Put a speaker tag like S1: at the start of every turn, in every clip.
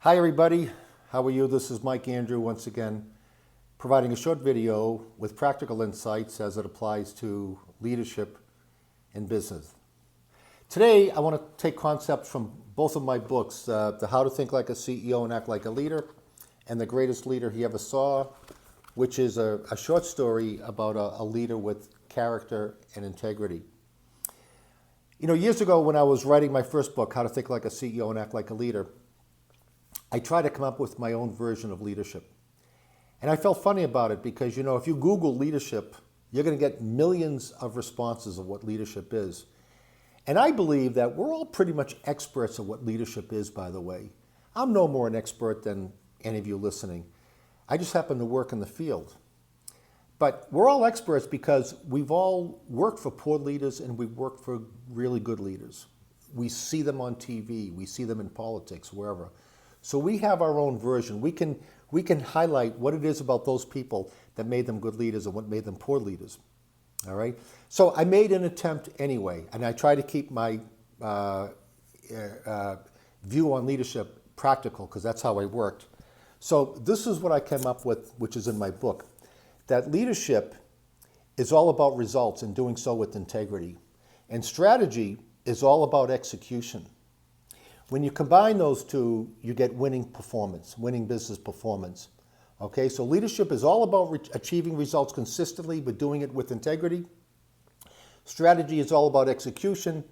S1: Hi everybody, how are you? This is Mike Andrew once again, providing a short video with practical insights as it applies to leadership in business. Today I want to take concepts from both of my books, the How to Think Like a CEO and Act Like a Leader, and The Greatest Leader He Ever Saw, which is a short story about a leader with character and integrity. You know, years ago when I was writing my first book, How to Think Like a CEO and Act Like a Leader, I tried to come up with my own version of leadership. And I felt funny about it because, you know, if you Google leadership, you're going to get millions of responses of what leadership is. And I believe that we're all pretty much experts at what leadership is, by the way. I'm no more an expert than any of you listening. I just happen to work in the field. But we're all experts because we've all worked for poor leaders and we've worked for really good leaders. We see them on TV, we see them in politics, wherever. So we have our own version. We can highlight what it is about those people that made them good leaders and what made them poor leaders. All right. So I made an attempt anyway, and I try to keep my view on leadership practical because that's how I worked. So this is what I came up with, which is in my book, that leadership is all about results and doing so with integrity, and strategy is all about execution. When you combine those two, you get winning performance, winning business performance. Okay, so leadership is all about achieving results consistently, but doing it with integrity. Strategy is all about execution,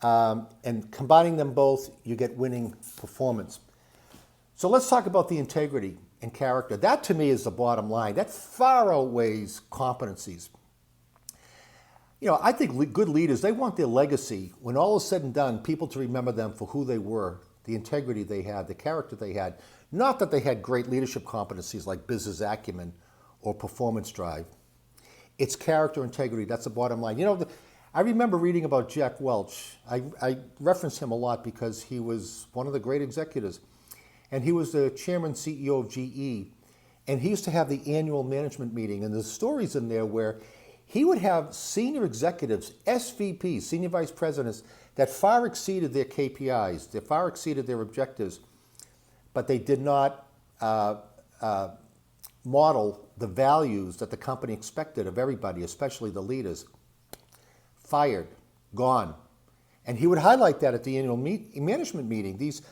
S1: and combining them both, you get winning performance. So let's talk about the integrity and character. That to me is the bottom line. That far outweighs competencies. You know, I think good leaders, they want their legacy, when all is said and done, people to remember them for who they were, the integrity they had, the character they had. Not that they had great leadership competencies like business acumen or performance drive. It's character, integrity, that's the bottom line. You know, I remember reading about Jack Welch. I reference him a lot because he was one of the great executives. And he was the chairman, CEO of GE. And he used to have the annual management meeting. And there's stories in there where he would have senior executives, SVPs, senior vice presidents, that far exceeded their KPIs, that far exceeded their objectives, but they did not model the values that the company expected of everybody, especially the leaders. Fired, gone. And he would highlight that at the annual management meeting. These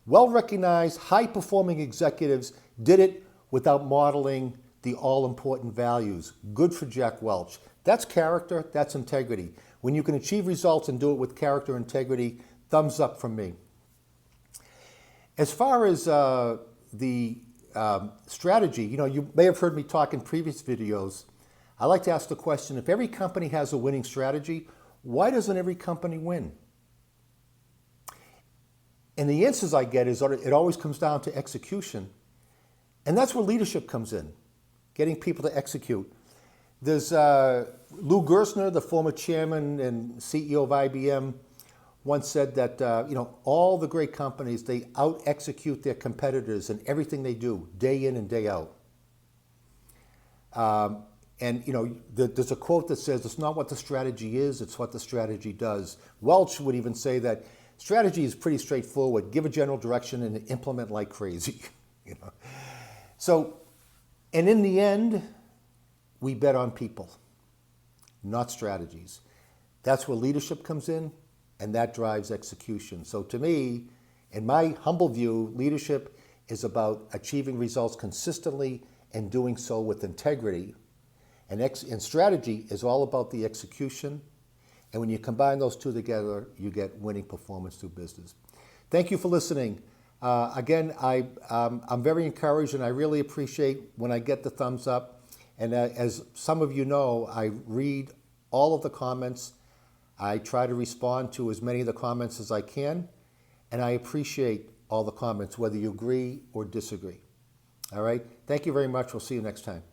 S1: well-recognized, high-performing executives did it without modeling the all-important values. Good for Jack Welch. That's character, that's integrity. When you can achieve results and do it with character and integrity, thumbs up from me. As far as the strategy, you know, you may have heard me talk in previous videos. I like to ask the question, if every company has a winning strategy, why doesn't every company win? And the answers I get is it always comes down to execution. And that's where leadership comes in, getting people to execute. There's Lou Gerstner, the former chairman and CEO of IBM, once said that you know, all the great companies, they out-execute their competitors in everything they do, day in and day out. And you know, there's a quote that says, it's not what the strategy is, it's what the strategy does. Welch would even say that strategy is pretty straightforward. Give a general direction and implement like crazy. You know? So, and in the end, we bet on people, not strategies. That's where leadership comes in, and that drives execution. So to me, in my humble view, leadership is about achieving results consistently and doing so with integrity. And strategy is all about the execution. And when you combine those two together, you get winning performance through business. Thank you for listening. Again, I'm very encouraged, and I really appreciate when I get the thumbs up. And as some of you know, I read all of the comments. I try to respond to as many of the comments as I can. And I appreciate all the comments, whether you agree or disagree. All right? Thank you very much. We'll see you next time.